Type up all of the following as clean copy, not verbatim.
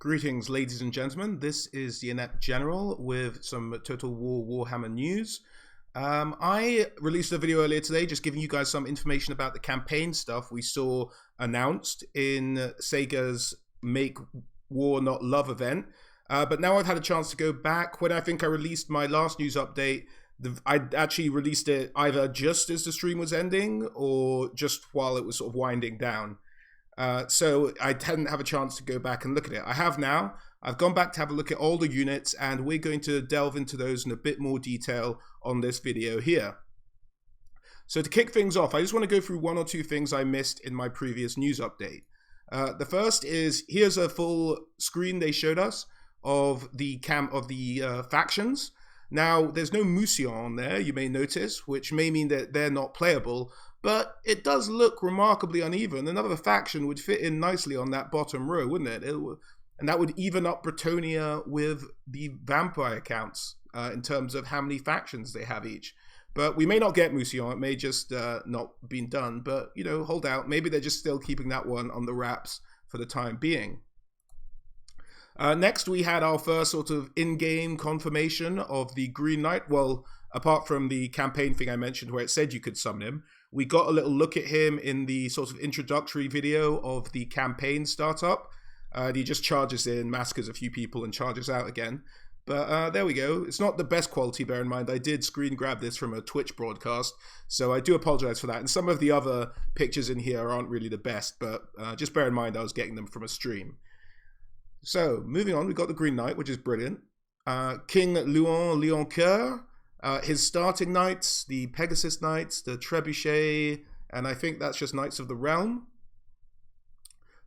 Greetings, ladies and gentlemen. This is the Inept General with some Total War Warhammer news. I released a video earlier today just giving you guys some information about the campaign stuff we saw announced in Sega's Make War Not Love event. But now I've had a chance to go back. When I think I released my last news update, I actually released it either just as the stream was ending or just while it was sort of winding down. So I didn't have a chance to go back and look at it. I have now. I've gone back to have a look at all the units, and we're going to delve into those in a bit more detail on this video here. So to kick things off, I just want to go through one or two things I missed in my previous news update. The first is, here's a full screen they showed us of the factions. Now, there's no Mousillon on there, you may notice, which may mean that they're not playable, but it does look remarkably uneven. Another faction would fit in nicely on that bottom row, wouldn't it? And that would even up Bretonnia with the vampire counts in terms of how many factions they have each. But we may not get Mousillon, it may just not been done, but, you know, hold out. Maybe they're just still keeping that one on the wraps for the time being. Next, we had our first sort of in-game confirmation of the Green Knight. Well, apart from the campaign thing I mentioned where it said you could summon him, we got a little look at him in the sort of introductory video of the campaign startup. He just charges in, massacres a few people, and charges out again. But there we go. It's not the best quality, bear in mind. I did screen grab this from a Twitch broadcast, so I do apologize for that. And some of the other pictures in here aren't really the best, but just bear in mind I was getting them from a stream. So, moving on, we've got the Green Knight, which is brilliant. King Leoncoeur, his starting knights, the Pegasus Knights, the Trebuchet, and I think that's just Knights of the Realm.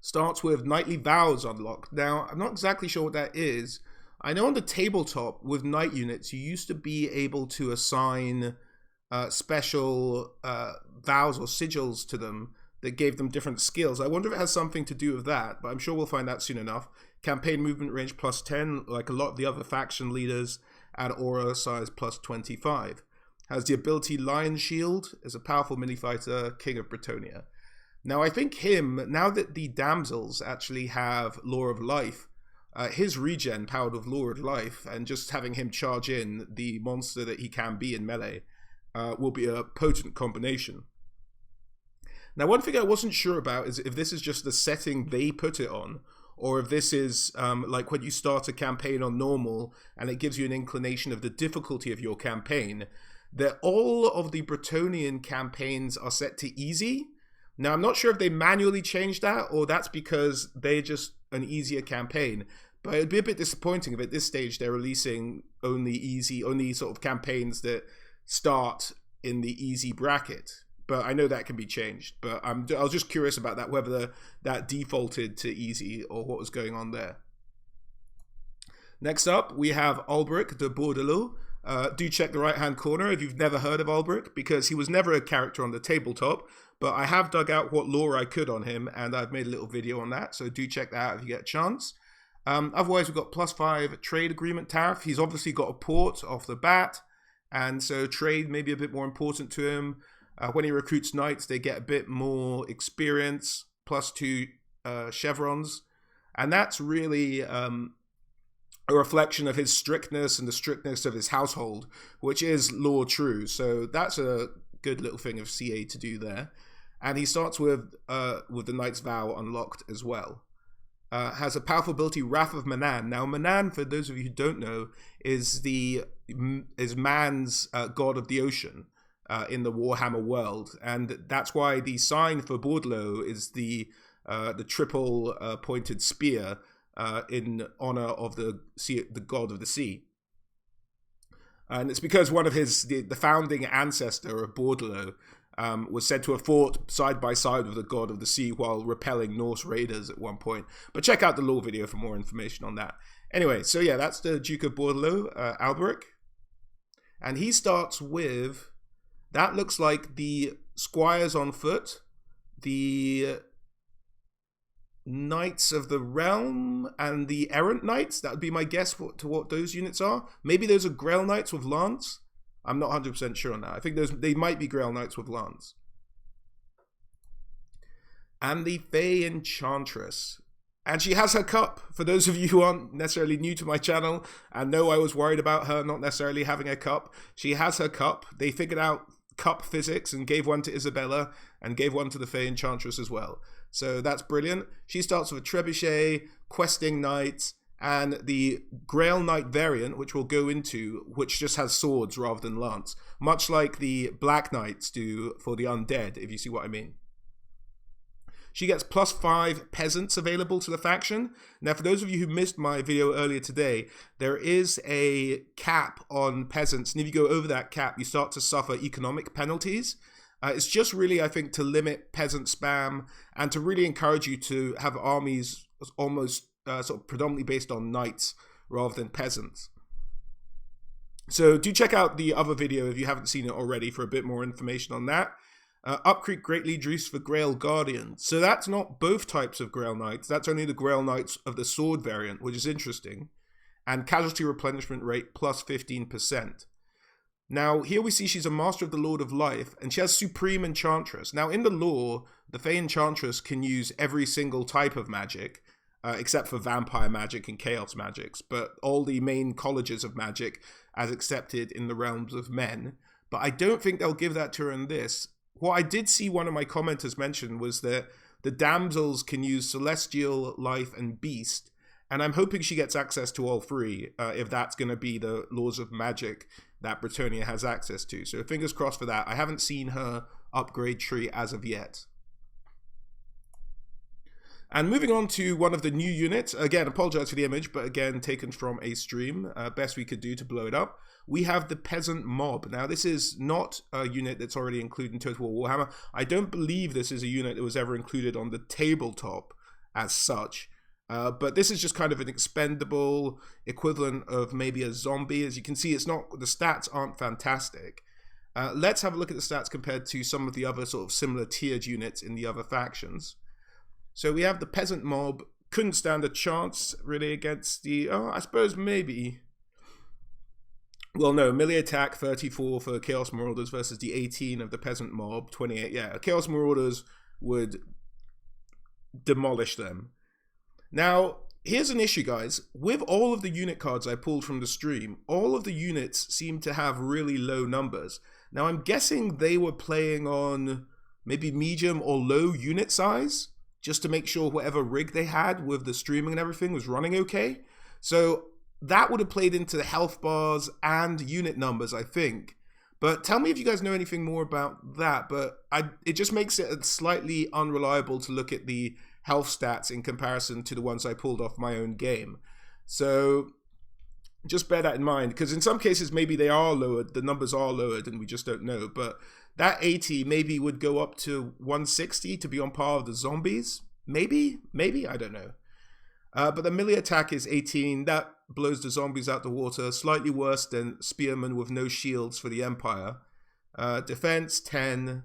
Starts with Knightly Vows unlocked. Now, I'm not exactly sure what that is. I know on the tabletop with knight units, you used to be able to assign special vows or sigils to them that gave them different skills. I wonder if it has something to do with that, but I'm sure we'll find out soon enough. Campaign movement range plus 10, like a lot of the other faction leaders, and aura size plus 25. Has the ability Lion Shield, is a powerful mini-fighter, King of Bretonnia. Now I think him, now that the damsels actually have Law of Life, his regen powered with Law of Life, and just having him charge in the monster that he can be in melee, will be a potent combination. Now, one thing I wasn't sure about is if this is just the setting they put it on, or if this is like when you start a campaign on normal and it gives you an inclination of the difficulty of your campaign, that all of the Bretonnian campaigns are set to easy. Now, I'm not sure if they manually changed that or that's because they're just an easier campaign, but it'd be a bit disappointing if at this stage they're releasing only sort of campaigns that start in the easy bracket. But I know that can be changed. But I was just curious about that, whether that defaulted to easy or what was going on there. Next up, we have Ulbric de Bordelot. Do check the right-hand corner if you've never heard of Ulbric, because he was never a character on the tabletop. But I have dug out what lore I could on him, and I've made a little video on that. So do check that out if you get a chance. Otherwise, we've got +5 trade agreement tariff. He's obviously got a port off the bat, and so trade may be a bit more important to him. When he recruits knights, they get a bit more experience, +2 chevrons. And that's really a reflection of his strictness and the strictness of his household, which is law true. So that's a good little thing of CA to do there. And he starts with the Knight's Vow unlocked as well. Has a powerful ability, Wrath of Manan. Now, Manan, for those of you who don't know, is man's god of the ocean. In the Warhammer world, and that's why the sign for Bordelot is the triple pointed spear in honor of the god of the sea, and it's because one of the founding ancestor of Bordelot was said to have fought side by side with the god of the sea while repelling Norse raiders at one point. But check out the lore video for more information on that. Anyway, so yeah, that's the Duke of Bordelot, Alberic, and he starts with. That looks like the Squires on foot, the Knights of the Realm, and the Errant Knights. That would be my guess to what those units are. Maybe those are Grail Knights with Lance. I'm not 100% sure on that. I think they might be Grail Knights with Lance. And the Fey Enchantress. And she has her cup. For those of you who aren't necessarily new to my channel and know I was worried about her not necessarily having a cup, she has her cup. They figured out cup physics and gave one to Isabella and gave one to the Fey Enchantress as well. So that's brilliant. She starts with a trebuchet, questing knight, and the Grail Knight variant, which we'll go into, which just has swords rather than lance, much like the Black Knights do for the undead, if you see what I mean. She gets +5 peasants available to the faction. Now, for those of you who missed my video earlier today, there is a cap on peasants, and if you go over that cap, you start to suffer economic penalties. It's just really, I think, to limit peasant spam and to really encourage you to have armies almost sort of predominantly based on knights rather than peasants. So do check out the other video if you haven't seen it already for a bit more information on that. Upkeep greatly reduced for Grail Guardians. So that's not both types of Grail Knights. That's only the Grail Knights of the sword variant, which is interesting. And casualty replenishment rate +15%. Now, here we see she's a Master of the Lord of Life, and she has Supreme Enchantress. Now, in the lore, the Fey Enchantress can use every single type of magic, except for vampire magic and chaos magics, but all the main colleges of magic as accepted in the realms of men. But I don't think they'll give that to her in this. What I did see one of my commenters mention was that the damsels can use Celestial, Life, and Beast, and I'm hoping she gets access to all three, if that's going to be the laws of magic that Bretonnia has access to. So fingers crossed for that. I haven't seen her upgrade tree as of yet. And moving on to one of the new units, again, apologize for the image, but again, taken from a stream, best we could do to blow it up. We have the Peasant Mob. Now, this is not a unit that's already included in Total War Warhammer. I don't believe this is a unit that was ever included on the tabletop as such. But this is just kind of an expendable equivalent of maybe a zombie. As you can see, it's not, the stats aren't fantastic. Let's have a look at the stats compared to some of the other sort of similar tiered units in the other factions. So we have the Peasant Mob. Couldn't stand a chance really against the, I suppose maybe. Well, no, melee attack 34 for Chaos Marauders versus the 18 of the Peasant Mob, 28. Yeah, Chaos Marauders would demolish them. Now, here's an issue, guys. With all of the unit cards I pulled from the stream, all of the units seem to have really low numbers. Now, I'm guessing they were playing on maybe medium or low unit size, just to make sure whatever rig they had with the streaming and everything was running okay. So that would have played into the health bars and unit numbers, I think. But tell me if you guys know anything more about that. But it just makes it slightly unreliable to look at the health stats in comparison to the ones I pulled off my own game. So just bear that in mind, because in some cases maybe they are lowered, the numbers are lowered and we just don't know. But that 80 maybe would go up to 160 to be on par with the zombies. Maybe, I don't know. But the melee attack is 18. That blows the zombies out the water. Slightly worse than Spearmen with no shields for the Empire. Defense 10,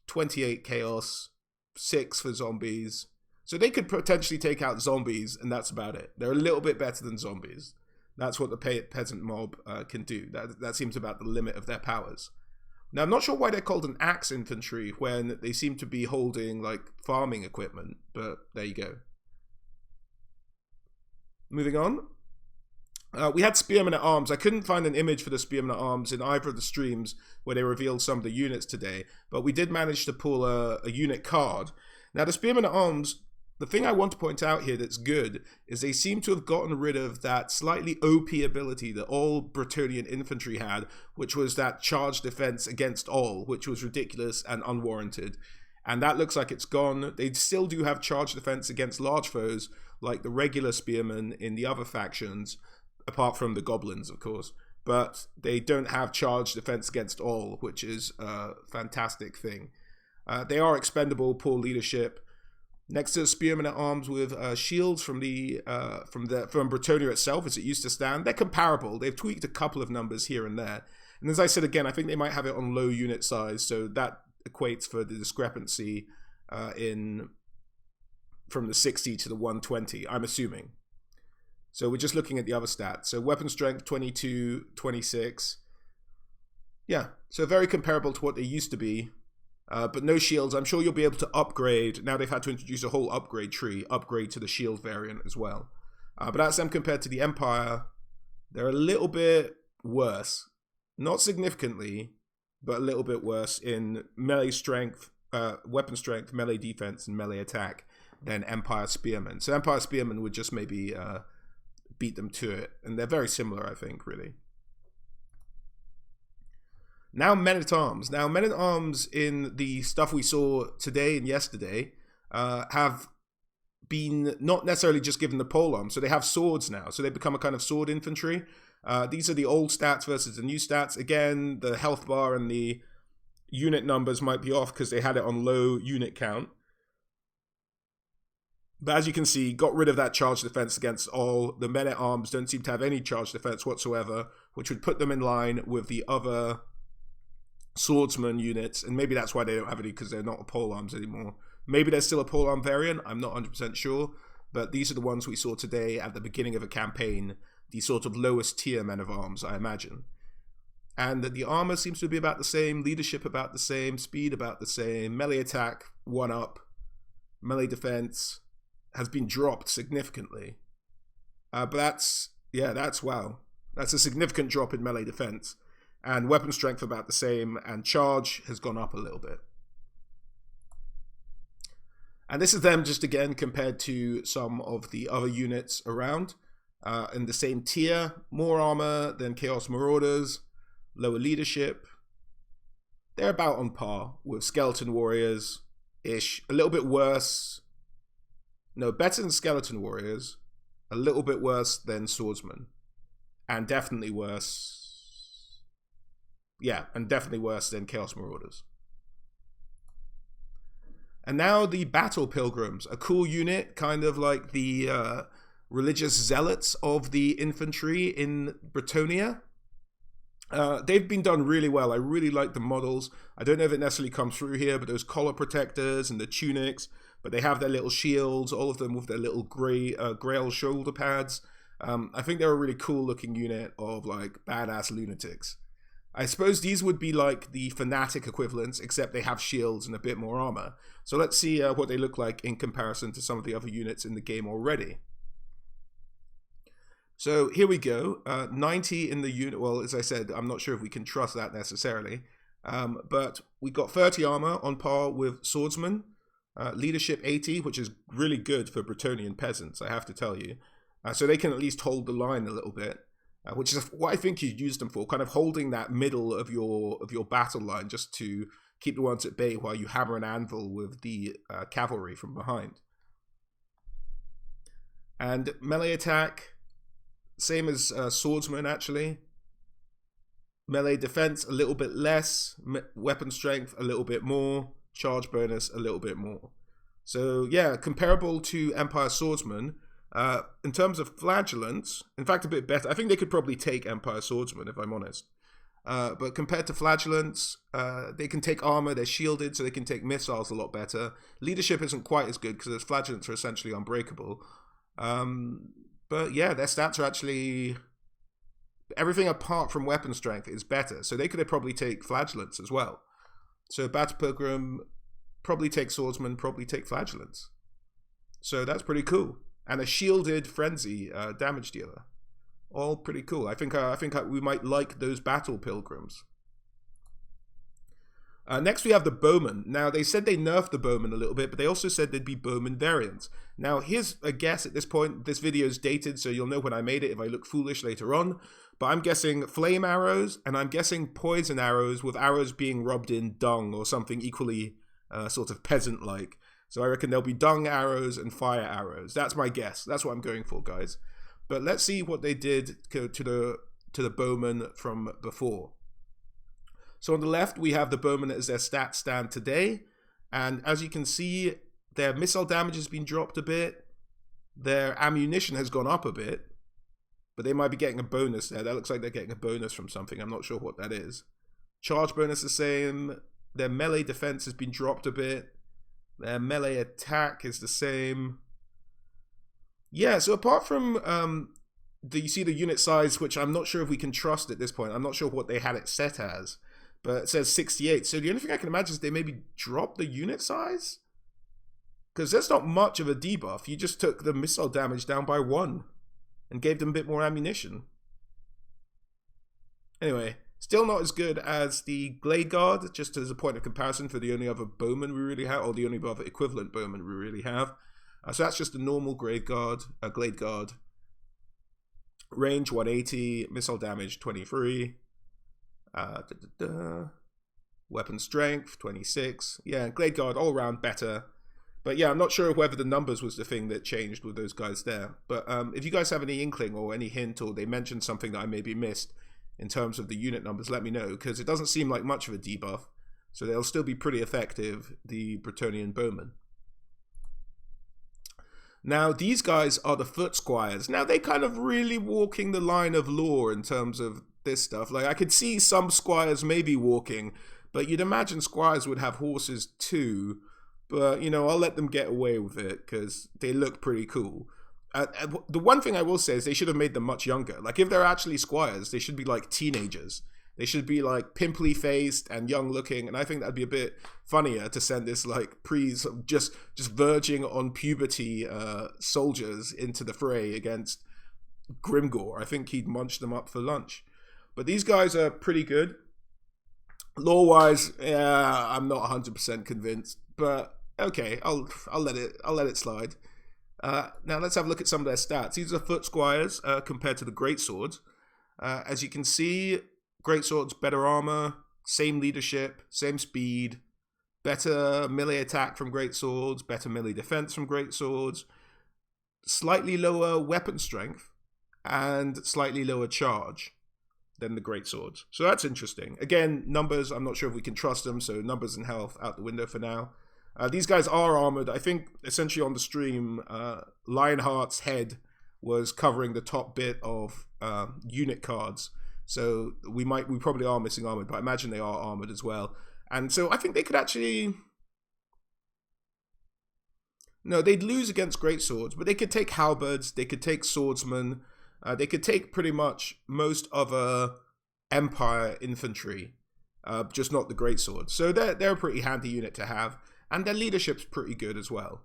28 chaos, 6 for zombies. So they could potentially take out zombies, and that's about it. They're a little bit better than zombies. That's what the Peasant Mob can do. That seems about the limit of their powers. Now, I'm not sure why they're called an axe infantry when they seem to be holding, like, farming equipment, but there you go. Moving on. We had Spearmen at Arms. I couldn't find an image for the Spearmen at Arms in either of the streams where they revealed some of the units today, but we did manage to pull a unit card. Now, the Spearmen at Arms, the thing I want to point out here that's good is they seem to have gotten rid of that slightly OP ability that all Bretonnian infantry had, which was that charge defense against all, which was ridiculous and unwarranted. And that looks like it's gone. They still do have charge defense against large foes, like the regular Spearmen in the other factions, apart from the Goblins, of course. But they don't have charge defense against all, which is a fantastic thing. They are expendable, poor leadership. Next to the Spearmen at Arms with shields from Bretonnia itself, as it used to stand. They're comparable. They've tweaked a couple of numbers here and there. And as I said again, I think they might have it on low unit size, so that equates for the discrepancy from the 60 to the 120, I'm assuming. So we're just looking at the other stats. So weapon strength, 22, 26. Yeah, so very comparable to what they used to be. but no shields. I'm sure you'll be able to upgrade. Now they've had to introduce a whole upgrade tree, upgrade to the shield variant as well. But that's them compared to the Empire. They're a little bit worse. Not significantly, but a little bit worse in melee strength, weapon strength, melee defense, and melee attack than Empire Spearmen. So Empire Spearmen would just maybe beat them to it. And they're very similar, I think, really. Now Men-at-Arms. Now Men-at-Arms in the stuff we saw today and yesterday have been not necessarily just given the polearm. So they have swords now. So they become a kind of sword infantry. These are the old stats versus the new stats. Again, the health bar and the unit numbers might be off because they had it on low unit count. But as you can see, got rid of that charge defense against all. The Men-at-Arms don't seem to have any charge defense whatsoever, which would put them in line with the other swordsman units. And maybe that's why they don't have any, because they're not a polearms anymore. Maybe there's still a polearm variant. I'm not 100% sure. But these are the ones we saw today at the beginning of a campaign. The sort of lowest tier men-at-arms, I imagine. And the armor seems to be about the same, leadership about the same, speed about the same, melee attack 1 up, melee defense has been dropped significantly. But that's wow. That's a significant drop in melee defense. And weapon strength about the same, and charge has gone up a little bit. And this is them just again compared to some of the other units around. In the same tier, more armor than Chaos Marauders, lower leadership. They're about on par with Skeleton Warriors-ish. A little bit worse. No, better than Skeleton Warriors. A little bit worse than Swordsmen. And definitely worse. Yeah, and definitely worse than Chaos Marauders. And now the Battle Pilgrims. A cool unit, kind of like the religious zealots of the infantry in Bretonnia. They've been done really well. I really like the models. I don't know if it necessarily comes through here, but those collar protectors and the tunics, but they have their little shields, all of them with their little Grail shoulder pads. I think they're a really cool looking unit of like badass lunatics. I suppose these would be like the fanatic equivalents, except they have shields and a bit more armor. So let's see what they look like in comparison to some of the other units in the game already. So here we go, 90 in the unit. Well, as I said, I'm not sure if we can trust that necessarily. But we got 30 armor on par with swordsmen. Leadership 80, which is really good for Bretonnian peasants, I have to tell you. So they can at least hold the line a little bit, which is what I think you use them for, kind of holding that middle of your battle line just to keep the ones at bay while you hammer and anvil with the cavalry from behind. And melee attack, same as swordsman actually. Melee defense a little bit less, weapon strength a little bit more, charge bonus a little bit more. So yeah, comparable to Empire Swordsman. In terms of flagellants, in fact a bit better. I think they could probably take Empire Swordsman if I'm honest. But compared to flagellants, they can take armor, they're shielded, so they can take missiles a lot better. Leadership isn't quite as good because those flagellants are essentially unbreakable. But yeah, their stats are actually... everything apart from weapon strength is better. So they could probably take flagellants as well. So Battle Pilgrim probably take swordsman, probably take flagellants. So that's pretty cool. And a shielded frenzy damage dealer. All pretty cool. I think we might like those Battle Pilgrims. Next we have the Bowmen. Now they said they nerfed the Bowmen a little bit, but they also said there'd be Bowmen variants. Now here's a guess at this point. This video is dated, so you'll know when I made it if I look foolish later on. But I'm guessing flame arrows, and I'm guessing poison arrows with arrows being rubbed in dung or something equally sort of peasant-like. So I reckon there'll be dung arrows and fire arrows. That's my guess. That's what I'm going for, guys. But let's see what they did to the Bowmen from before. So on the left, we have the Bowmen as their stats stand today. And as you can see, their missile damage has been dropped a bit. Their ammunition has gone up a bit. But they might be getting a bonus there. That looks like they're getting a bonus from something. I'm not sure what that is. Charge bonus the same. Their melee defense has been dropped a bit. Their melee attack is the same. Yeah, so apart from... you see the unit size, which I'm not sure if we can trust at this point. I'm not sure what they had it set as. but it says 68. So the only thing I can imagine is they maybe dropped the unit size? Because there's not much of a debuff. You just took the missile damage down by 1 and gave them a bit more ammunition. Anyway, still not as good as the Glade Guard, just as a point of comparison for the only other Bowmen we really have, or the only other equivalent Bowmen we really have. So that's just a normal Glade Guard. Range 180, missile damage 23. Weapon strength 26. Yeah, Glade Guard all around better. But yeah, I'm not sure whether the numbers was the thing that changed with those guys there. But if you guys have any inkling or any hint, or they mentioned something that I maybe missed in terms of the unit numbers, let me know, because it doesn't seem like much of a debuff. So they'll still be pretty effective, the Bretonnian Bowmen. Now, these guys are the Foot Squires. Now, they kind of really walking the line of lore in terms of this stuff. Like, I could see some Squires maybe walking, but you'd imagine Squires would have horses too. But, you know, I'll let them get away with it because they look pretty cool. The one thing I will say is they should have made them much younger. Like, if they're actually Squires, they should be like teenagers. They should be like pimply faced and young looking, and I think that'd be a bit funnier to send this like just verging on puberty soldiers into the fray against Grimgor. I think he'd munch them up for lunch. But these guys are pretty good. Lore wise, yeah, I'm not 100% convinced, but okay, I'll let it slide. Now let's have a look at some of their stats. These are Foot Squires compared to the Greatswords. As you can see, Greatswords, better armor, same leadership, same speed, better melee attack from Greatswords, better melee defense from Greatswords, slightly lower weapon strength, and slightly lower charge than the Greatswords. So that's interesting. Again, numbers, I'm not sure if we can trust them, so numbers and health out the window for now. These guys are armored. I think essentially on the stream, Lionheart's head was covering the top bit of unit cards. So we probably are missing armored, but I imagine they are armored as well. And so I think they could actually... No, they'd lose against Greatswords, but they could take halberds, they could take swordsmen, they could take pretty much most other Empire infantry, just not the Greatswords. So they're a pretty handy unit to have, and their leadership's pretty good as well.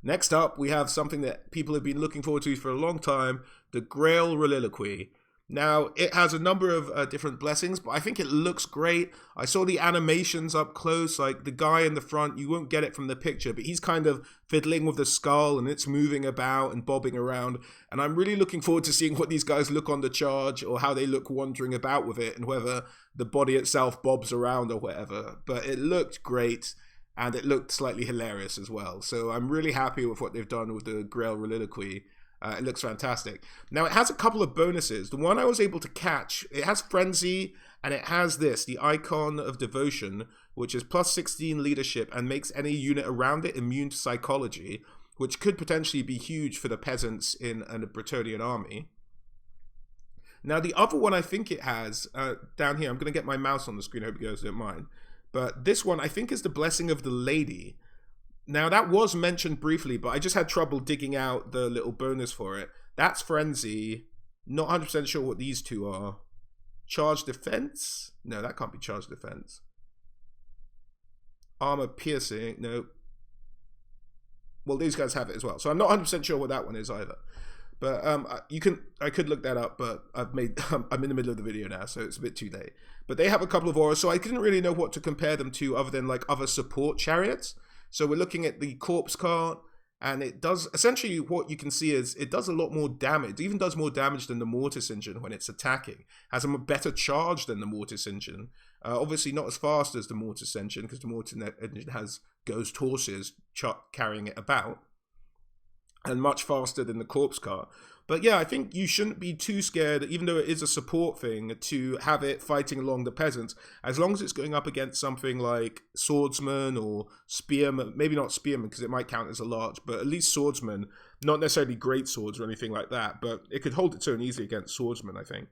Next up, we have something that people have been looking forward to for a long time, the Grail Reliloquy. Now, it has a number of different blessings, but I think it looks great. I saw the animations up close, like the guy in the front, you won't get it from the picture, but he's kind of fiddling with the skull and it's moving about and bobbing around. And I'm really looking forward to seeing what these guys look on the charge or how they look wandering about with it and whether the body itself bobs around or whatever. But it looked great. And it looked slightly hilarious as well. So I'm really happy with what they've done with the Grail Reliloquy. It looks fantastic. Now, it has a couple of bonuses. The one I was able to catch, it has Frenzy, and it has this, the Icon of Devotion, which is plus 16 leadership and makes any unit around it immune to psychology, which could potentially be huge for the peasants in a Bretonnian army. Now, the other one I think it has, down here, I'm going to get my mouse on the screen, I hope you guys don't mind. But this one, I think, is the Blessing of the Lady. Now, that was mentioned briefly, but I just had trouble digging out the little bonus for it. That's Frenzy. Not 100% sure what these two are. Charge Defense? No, that can't be Charge Defense. Armor Piercing? No. Well, these guys have it as well. So I'm not 100% sure what that one is either. But I could look that up, but I'm in the middle of the video now, so it's a bit too late. But they have a couple of auras, so I didn't really know what to compare them to other than like other support chariots. So we're looking at the Corpse Cart, and it does, essentially what you can see is it does a lot more damage. It even does more damage than the Mortis Engine when it's attacking. Has a better charge than the Mortis Engine. Obviously not as fast as the Mortis Engine, because the Mortis Engine has ghost horses carrying it about. And much faster than the Corpse Cart. But yeah, I think you shouldn't be too scared, even though it is a support thing, to have it fighting along the peasants. As long as it's going up against something like Swordsman or Spearman, maybe not Spearman because it might count as a large, but at least Swordsman, not necessarily great swords or anything like that, but it could hold its own easily against Swordsman, I think,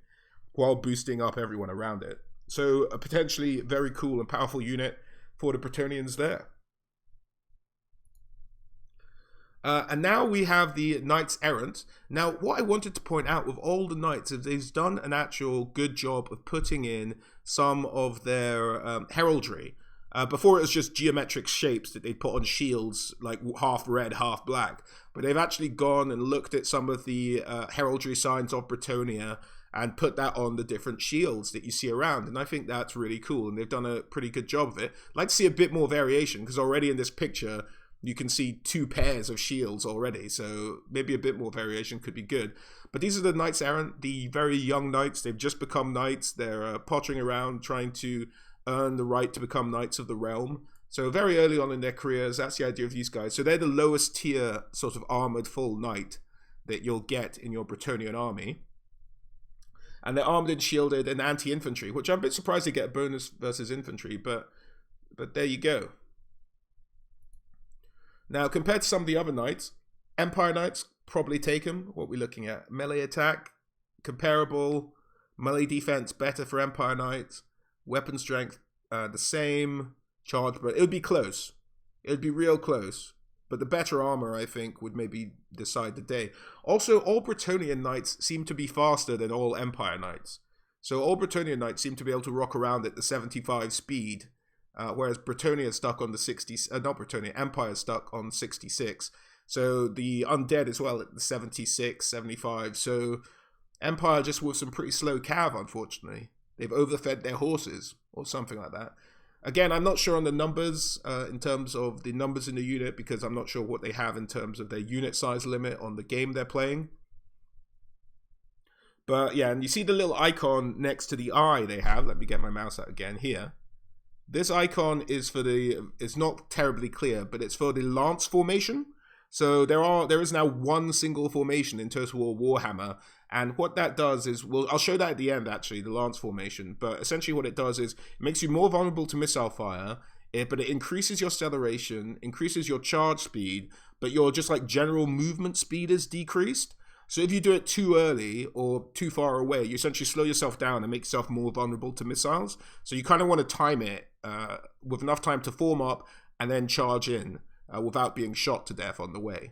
while boosting up everyone around it. So a potentially very cool and powerful unit for the Bretonnians there. And now we have the Knights Errant. Now, what I wanted to point out with all the Knights is they've done an actual good job of putting in some of their heraldry. Before it was just geometric shapes that they put on shields, like half red, half black. But they've actually gone and looked at some of the heraldry signs of Bretonnia and put that on the different shields that you see around. And I think that's really cool. And they've done a pretty good job of it. I'd like to see a bit more variation, because already in this picture, you can see 2 pairs of shields already. So maybe a bit more variation could be good. But these are the Knights Errant, the very young knights. They've just become knights. They're pottering around trying to earn the right to become Knights of the Realm. So very early on in their careers, that's the idea of these guys. So they're the lowest tier sort of armored full knight that you'll get in your Bretonnian army. And they're armed and shielded and anti-infantry, which I'm a bit surprised they get a bonus versus infantry, but there you go. Now, compared to some of the other knights, Empire Knights probably take them. What we're looking at, melee attack, comparable, melee defense better for Empire Knights, weapon strength the same, charge, but it would be close. It would be real close. But the better armor, I think, would maybe decide the day. Also, all Bretonnian Knights seem to be faster than all Empire Knights. So all Bretonnian Knights seem to be able to rock around at the 75 speed, whereas Bretonnia is stuck on the 60, not Bretonnia, Empire is stuck on 66. So the Undead as well at the 76, 75. So Empire just with some pretty slow cav, unfortunately. They've overfed their horses or something like that. Again, I'm not sure on the numbers in terms of the numbers in the unit, because I'm not sure what they have in terms of their unit size limit on the game they're playing. But yeah, and you see the little icon next to the eye they have. Let me get my mouse out again here. This icon is for it's not terribly clear, but it's for the lance formation. So there is now one single formation in Total War Warhammer, and what that does is, well, I'll show that at the end actually, the lance formation, but essentially what it does is it makes you more vulnerable to missile fire, but it increases your acceleration, increases your charge speed, but your just like general movement speed is decreased. So if you do it too early or too far away, you essentially slow yourself down and make yourself more vulnerable to missiles. So you kind of want to time it with enough time to form up and then charge in without being shot to death on the way.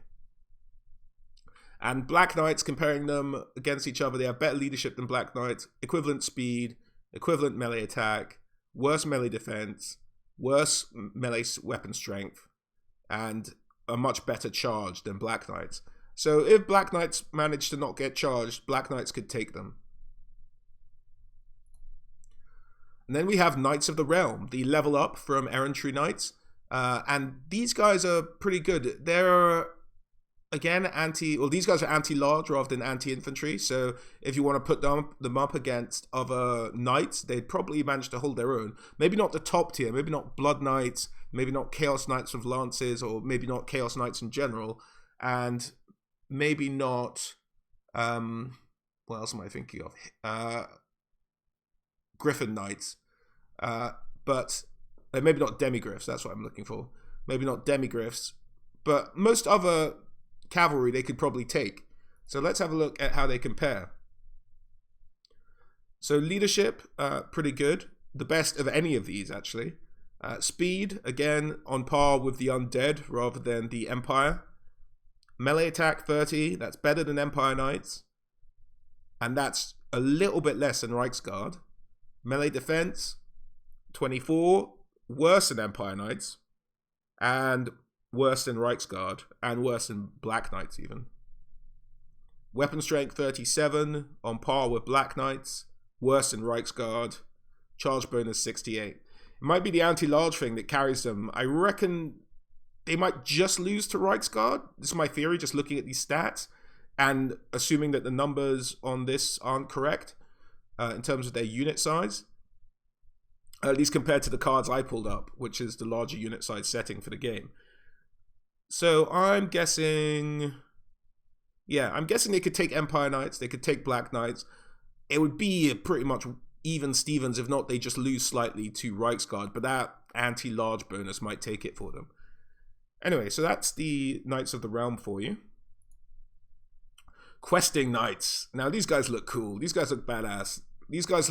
And Black Knights, comparing them against each other, they have better leadership than Black Knights, equivalent speed, equivalent melee attack, worse melee defense, worse melee weapon strength, and a much better charge than Black Knights. So if Black Knights manage to not get charged, Black Knights could take them. And then we have Knights of the Realm, the level up from Errantry Knights. And these guys are pretty good. They're, again, these guys are anti-large rather than anti-infantry. So if you want to put them up against other knights, they'd probably manage to hold their own. Maybe not the top tier, maybe not Blood Knights, maybe not Chaos Knights with lances, or maybe not Chaos Knights in general. And maybe not, what else am I thinking of? Griffin Knights. But maybe not Demigriffs, that's what I'm looking for. Maybe not Demigriffs. But most other cavalry they could probably take. So let's have a look at how they compare. So leadership, pretty good. The best of any of these, actually. Speed, again, on par with the Undead rather than the Empire. Melee attack, 30. That's better than Empire Knights. And that's a little bit less than Reichsguard. Melee defense, 24. Worse than Empire Knights. And worse than Reichsguard. And worse than Black Knights, even. Weapon strength, 37. On par with Black Knights. Worse than Reichsguard. Charge bonus, 68. It might be the anti-large thing that carries them. I reckon they might just lose to Reichsguard. This is my theory, just looking at these stats and assuming that the numbers on this aren't correct in terms of their unit size. At least compared to the cards I pulled up, which is the larger unit size setting for the game. So I'm guessing... yeah, I'm guessing they could take Empire Knights, they could take Black Knights. It would be pretty much even Stevens, if not they just lose slightly to Reichsguard, but that anti-large bonus might take it for them. Anyway, so that's the Knights of the Realm for you. Questing Knights. Now these guys look cool. These guys look badass. These guys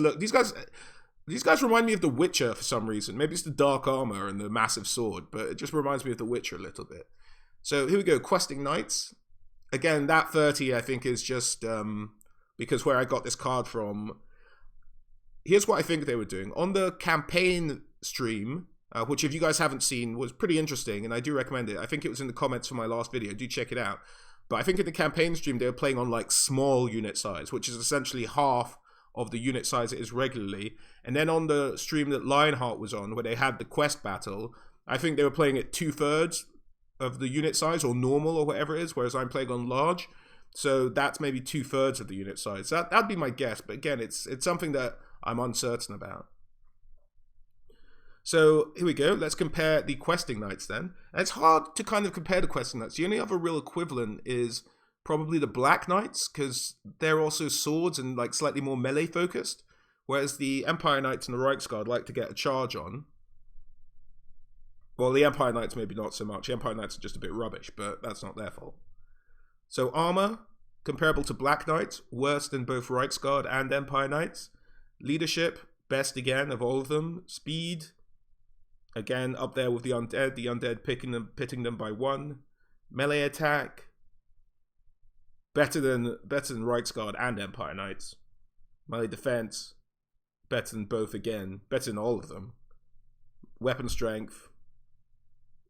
remind me of The Witcher for some reason. Maybe it's the dark armor and the massive sword, but it just reminds me of The Witcher a little bit. So here we go, Questing Knights. Again, that 30 I think is just because where I got this card from. Here's what I think they were doing. On the campaign stream, which if you guys haven't seen, was pretty interesting, and I do recommend it. I think it was in the comments for my last video. Do check it out. But I think in the campaign stream, they were playing on like small unit size, which is essentially half of the unit size it is regularly. And then on the stream that Lionheart was on, where they had the quest battle, I think they were playing at 2/3 of the unit size, or normal, or whatever it is, whereas I'm playing on large. So that's maybe 2/3 of the unit size. That'd be my guess. But again, it's something that I'm uncertain about. So here we go. Let's compare the Questing Knights then. And it's hard to kind of compare the Questing Knights. The only other real equivalent is probably the Black Knights, because they're also swords and like slightly more melee focused, whereas the Empire Knights and the Reichsguard like to get a charge on. Well, the Empire Knights maybe not so much. The Empire Knights are just a bit rubbish, but that's not their fault. So armor, comparable to Black Knights, worse than both Reichsguard and Empire Knights. Leadership, best again of all of them. Speed, again up there with the undead pitting them by 1. Melee attack, better than Reichsguard and Empire Knights. Melee defense, better than both again, better than all of them. Weapon strength,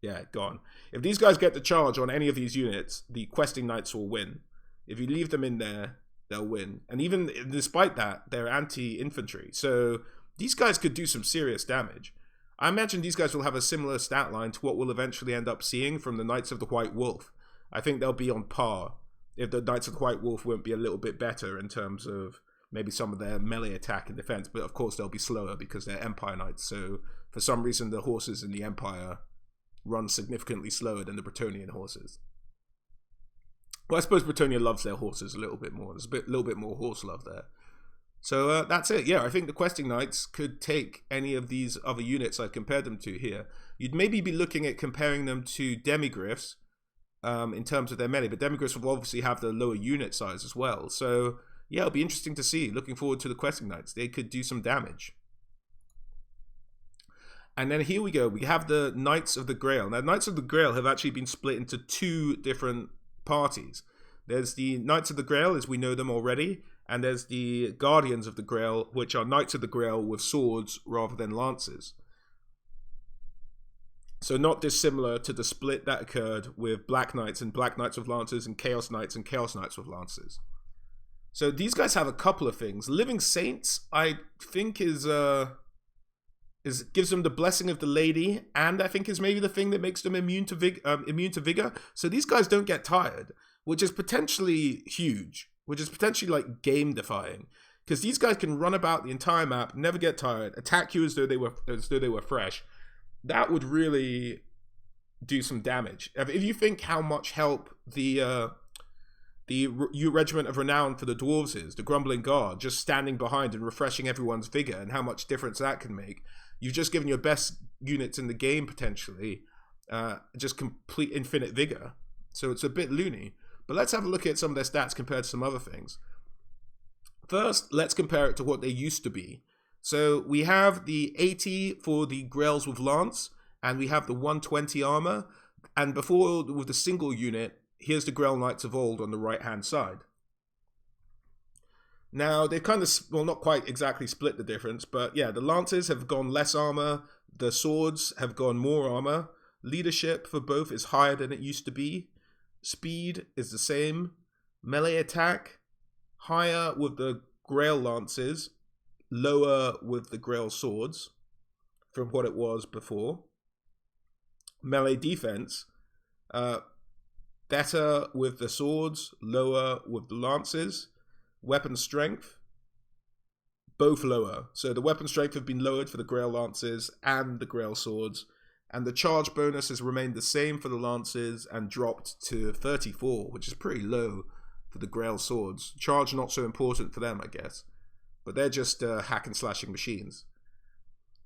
yeah, gone. If these guys get the charge on any of these units, the Questing Knights will win. If you leave them in there, they'll win. And even despite that, they're anti-infantry. So these guys could do some serious damage. I imagine these guys will have a similar stat line to what we'll eventually end up seeing from the Knights of the White Wolf. I think they'll be on par, if the Knights of the White Wolf won't be a little bit better in terms of maybe some of their melee attack and defense. But of course they'll be slower because they're Empire Knights. So for some reason the horses in the Empire run significantly slower than the Bretonnian horses. Well, I suppose Bretonnia loves their horses a little bit more. There's a little bit more horse love there. So that's it. Yeah, I think the Questing Knights could take any of these other units I've compared them to here. You'd maybe be looking at comparing them to Demigryphs in terms of their melee, but Demigryphs will obviously have the lower unit size as well. So yeah, it'll be interesting to see. Looking forward to the Questing Knights. They could do some damage. And then here we go. We have the Knights of the Grail. Now, Knights of the Grail have actually been split into 2 different parties. There's the Knights of the Grail, as we know them already, and there's the Guardians of the Grail, which are Knights of the Grail with swords rather than lances. So not dissimilar to the split that occurred with Black Knights and Black Knights with lances and Chaos Knights with lances. So these guys have a couple of things. Living Saints, I think, gives them the blessing of the lady, and I think is maybe the thing that makes them immune to vigor. So these guys don't get tired, which is potentially huge, which is potentially like game defying, because these guys can run about the entire map, never get tired, attack you as though they were fresh. That would really do some damage. If you think how much help the Regiment of Renown for the Dwarves is, the Grumbling Guard, just standing behind and refreshing everyone's vigor, and how much difference that can make. You've just given your best units in the game, potentially, just complete infinite vigor. So it's a bit loony. But let's have a look at some of their stats compared to some other things. First, let's compare it to what they used to be. So we have the 80 for the Grails with Lance, and we have the 120 armor. And before, with the single unit, here's the Grail Knights of old on the right-hand side. Now, they've kind of, well, not quite exactly split the difference, but yeah, the Lances have gone less armor, the Swords have gone more armor, leadership for both is higher than it used to be, speed is the same, melee attack, higher with the Grail Lances, lower with the Grail Swords, from what it was before. Melee defense, better with the Swords, lower with the Lances. Weapon strength, both lower. So the weapon strength have been lowered for the Grail Lances and the Grail Swords. And the charge bonus has remained the same for the Lances and dropped to 34, which is pretty low for the Grail Swords. Charge not so important for them, I guess. But they're just hack and slashing machines.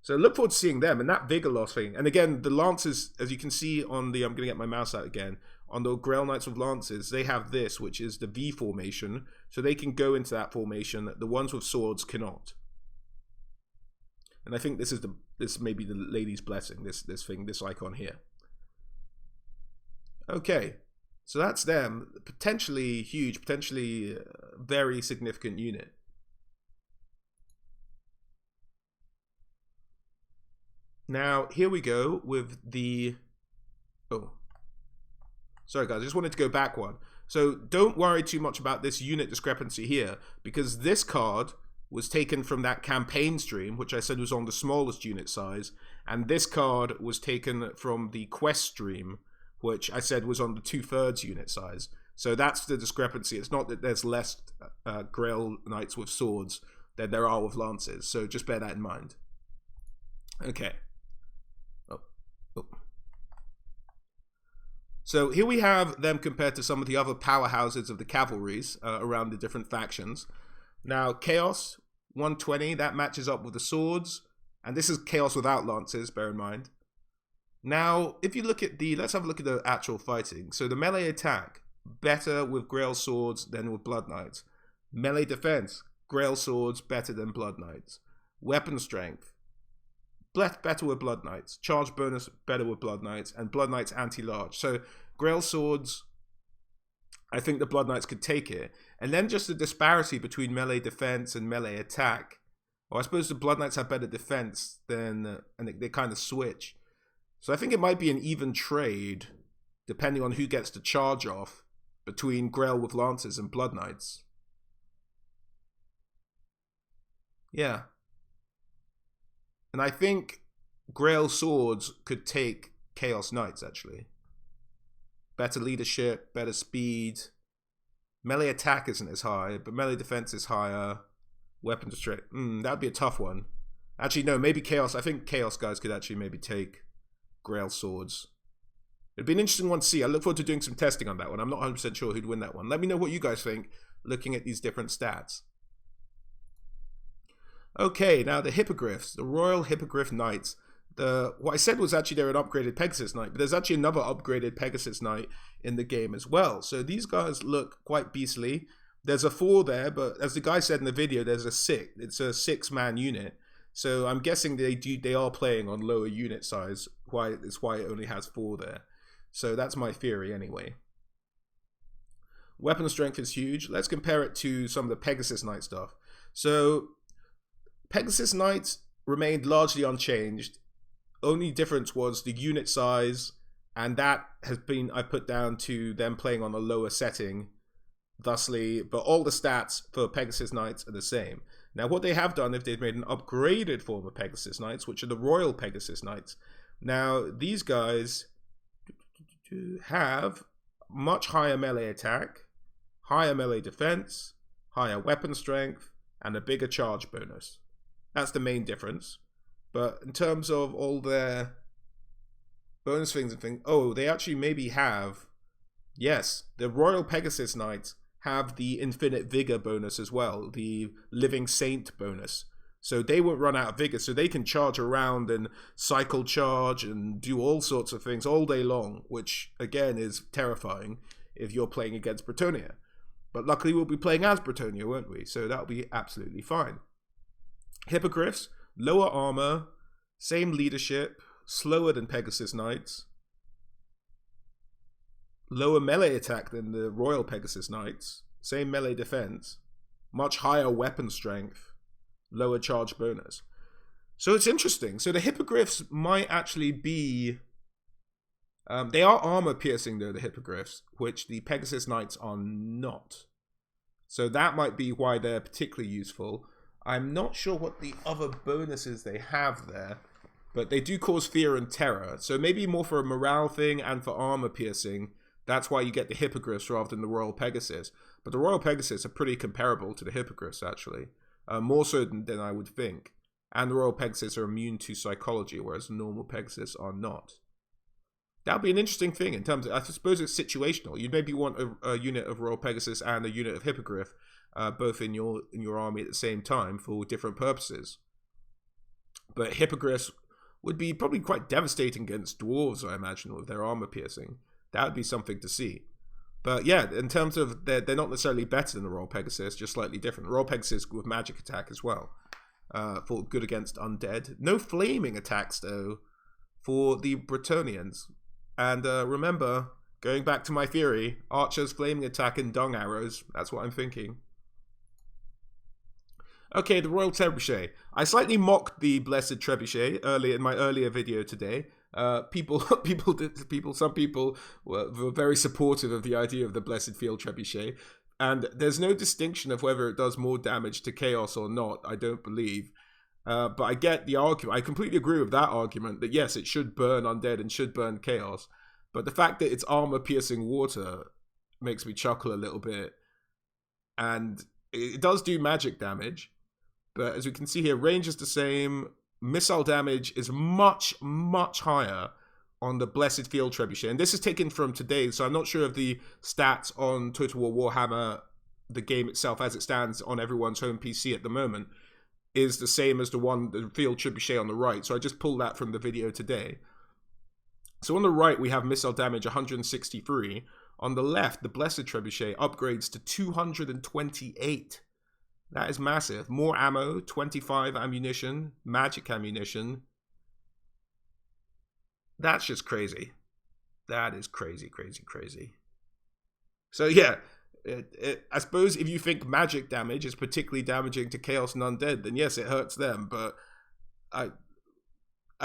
So look forward to seeing them and that vigor loss thing. And again, the Lances, as you can see on the, I'm going to get my mouse out again, on the Grail Knights with Lances, they have this, which is the V formation, so they can go into that formation. The ones with swords cannot. And I think this may be the Lady's Blessing, this icon here. Okay, so that's them. Potentially huge, potentially very significant unit. Now, here we go with the... Oh. Sorry, guys. I just wanted to go back one. So don't worry too much about this unit discrepancy here, because this card was taken from that campaign stream, which I said was on the smallest unit size, and this card was taken from the quest stream, which I said was on the 2/3 unit size. So that's the discrepancy. It's not that there's less Grail Knights with swords than there are with lances. So just bear that in mind. Okay. So here we have them compared to some of the other powerhouses of the cavalries around the different factions. Now, Chaos, 120, that matches up with the swords. And this is Chaos without lances, bear in mind. Now, if you look at the... Let's have a look at the actual fighting. So the melee attack, better with Grail swords than with Blood Knights. Melee defense, Grail swords, better than Blood Knights. Weapon strength, better with Blood Knights. Charge bonus, better with Blood Knights. And Blood Knights anti-large. So Grail swords, I think the Blood Knights could take it. And then just the disparity between melee defense and melee attack. Well, I suppose the Blood Knights have better defense than... and they kind of switch. So I think it might be an even trade, depending on who gets to charge off, between Grail with lances and Blood Knights. Yeah. And I think Grail swords could take Chaos Knights, actually. Better leadership, better speed. Melee attack isn't as high, but melee defense is higher. Weapon strength. That'd be a tough one. Actually, no, maybe Chaos. I think Chaos guys could actually maybe take Grail swords. It'd be an interesting one to see. I look forward to doing some testing on that one. I'm not 100% sure who'd win that one. Let me know what you guys think looking at these different stats. Okay, now the Hippogriffs, the Royal Hippogriff Knights. What I said was actually they're an upgraded Pegasus Knight, but there's actually another upgraded Pegasus Knight in the game as well. So these guys look quite beastly. There's a 4 there, but as the guy said in the video, there's a 6. It's a 6-man unit. So I'm guessing they are playing on lower unit size. It's why it only has 4 there. So that's my theory anyway. Weapon strength is huge. Let's compare it to some of the Pegasus Knight stuff. So Pegasus Knights remained largely unchanged. Only difference was the unit size, and that has been I put down to them playing on a lower setting, thusly, but all the stats for Pegasus Knights are the same. Now what they have done is they've made an upgraded form of Pegasus Knights, which are the Royal Pegasus Knights. Now these guys have much higher melee attack, higher melee defense, higher weapon strength, and a bigger charge bonus. That's the main difference. But in terms of all their bonus things and things, they actually maybe have, yes, the Royal Pegasus Knights have the Infinite Vigor bonus as well, the Living Saint bonus. So they won't run out of vigor, so they can charge around and cycle charge and do all sorts of things all day long, which again is terrifying if you're playing against Bretonnia. But luckily we'll be playing as Bretonnia, won't we? So that'll be absolutely fine. Hippogriffs, lower armor, same leadership, slower than Pegasus Knights, lower melee attack than the Royal Pegasus Knights, same melee defense, much higher weapon strength, lower charge bonus. So it's interesting. So the Hippogriffs might actually be... they are armor piercing though, the Hippogriffs, which the Pegasus Knights are not. So that might be why they're particularly useful. I'm not sure what the other bonuses they have there, but they do cause fear and terror. So maybe more for a morale thing and for armor piercing. That's why you get the Hippogriffs rather than the Royal Pegasus. But the Royal Pegasus are pretty comparable to the Hippogriffs, actually. More so than I would think. And the Royal Pegasus are immune to psychology, whereas the normal Pegasus are not. That'd be an interesting thing in terms of, I suppose it's situational. You'd maybe want a unit of Royal Pegasus and a unit of Hippogriff, both in your army at the same time for different purposes. But Hippogriffs would be probably quite devastating against dwarves, I imagine, with their armor piercing. That would be something to see. But yeah, in terms of, they're not necessarily better than the Royal Pegasus, just slightly different. The Royal Pegasus with magic attack as well, for good against undead. No flaming attacks though for the Bretonians. And remember, Going back to my theory, archers, flaming attack, and dung arrows. That's what I'm thinking. Okay, the Royal Trebuchet. I slightly mocked the Blessed Trebuchet earlier in my earlier video today. Some people were very supportive of the idea of the Blessed Field Trebuchet. And there's no distinction of whether it does more damage to chaos or not, I don't believe. But I get the argument. I completely agree with that argument that yes, it should burn undead and should burn chaos. But the fact that it's armor-piercing water makes me chuckle a little bit. And it does do magic damage. But as we can see here, range is the same. Missile damage is much, much higher on the Blessed Field Trebuchet. And this is taken from today, so I'm not sure of the stats on Total War Warhammer, the game itself as it stands on everyone's home PC at the moment, is the same as the Field Trebuchet on the right. So I just pulled that from the video today. So on the right, we have missile damage 163. On the left, the Blessed Trebuchet upgrades to 228. That is massive. More ammo, 25 ammunition, magic ammunition. That's just crazy. That is crazy, crazy, crazy. So yeah, I suppose if you think magic damage is particularly damaging to chaos and undead, then yes, it hurts them. But I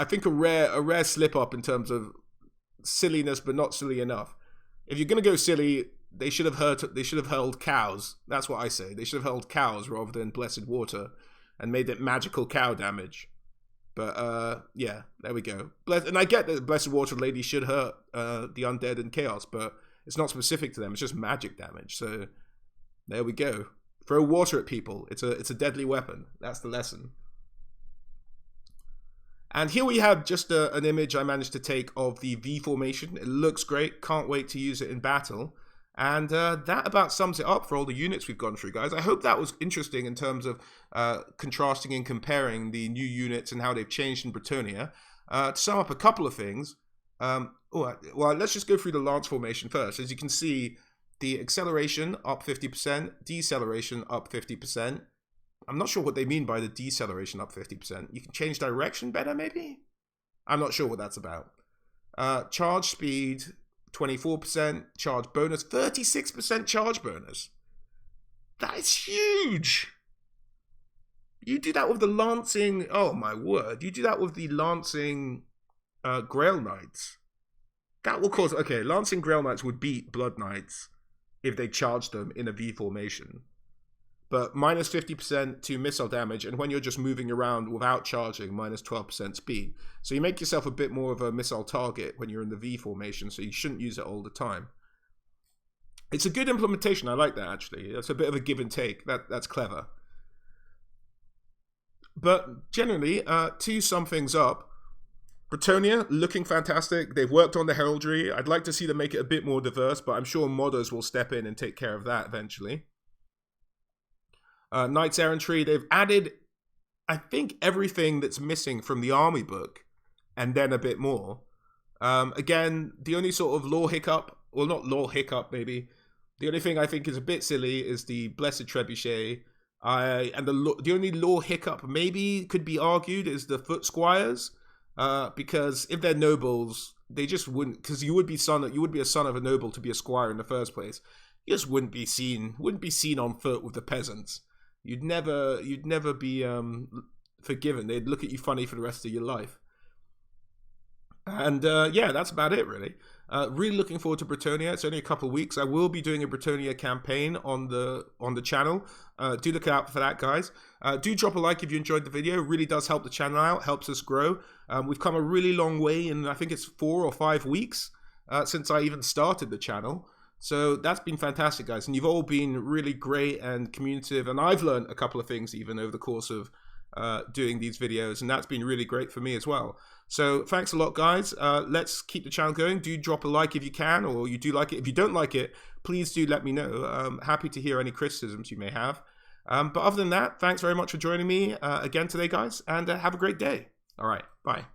think a rare slip up in terms of silliness, but not silly enough. If you're gonna go silly, they should have hurled cows. That's what I say. They should have hurled cows rather than blessed water, and made it magical cow damage. But yeah, there we go. And I get that blessed water lady should hurt the undead and chaos, but it's not specific to them. It's just magic damage. So there we go. Throw water at people. It's a deadly weapon. That's the lesson. And here we have just an image I managed to take of the V formation. It looks great. Can't wait to use it in battle. And that about sums it up for all the units we've gone through, guys. I hope that was interesting in terms of contrasting and comparing the new units and how they've changed in Bretonnia. To sum up a couple of things, well, let's just go through the lance formation first. As you can see, the acceleration up 50%, deceleration up 50%. I'm not sure what they mean by the deceleration up 50%. You can change direction better, maybe? I'm not sure what that's about. Charge speed, 24%. Charge bonus, 36% charge bonus. That is huge! You do that with the Lancing... Oh, my word. You do that with the Lancing Grail Knights. That will cause... Okay, Lancing Grail Knights would beat Blood Knights if they charged them in a V formation. But minus 50% to missile damage, and when you're just moving around without charging, minus 12% speed. So you make yourself a bit more of a missile target when you're in the V formation, so you shouldn't use it all the time. It's a good implementation. I like that, actually. It's a bit of a give and take. That's clever. But generally, to sum things up, Bretonnia, looking fantastic. They've worked on the heraldry. I'd like to see them make it a bit more diverse, but I'm sure modders will step in and take care of that eventually. Knights Errantry, they've added, I think, everything that's missing from the army book, and then a bit more. Again, the only sort of lore hiccup, well, not lore hiccup, maybe. The only thing I think is a bit silly is the Blessed Trebuchet. And the only lore hiccup maybe could be argued is the foot squires, because if they're nobles, they just wouldn't, because you would be a son of a noble to be a squire in the first place. You just wouldn't be seen on foot with the peasants. You'd never be forgiven. They'd look at you funny for the rest of your life. And yeah, that's about it, really. Really looking forward to Bretonnia. It's only a couple of weeks. I will be doing a Bretonnia campaign on the channel. Do look out for that, guys. Do drop a like if you enjoyed the video. It really does help the channel out, helps us grow. We've come a really long way in, I think it's 4 or 5 weeks since I even started the channel. So that's been fantastic, guys. And you've all been really great and communicative. And I've learned a couple of things even over the course of doing these videos. And that's been really great for me as well. So thanks a lot, guys. Let's keep the channel going. Do drop a like if you can, or you do like it. If you don't like it, please do let me know. Happy to hear any criticisms you may have. But other than that, thanks very much for joining me again today, guys. And have a great day. All right. Bye.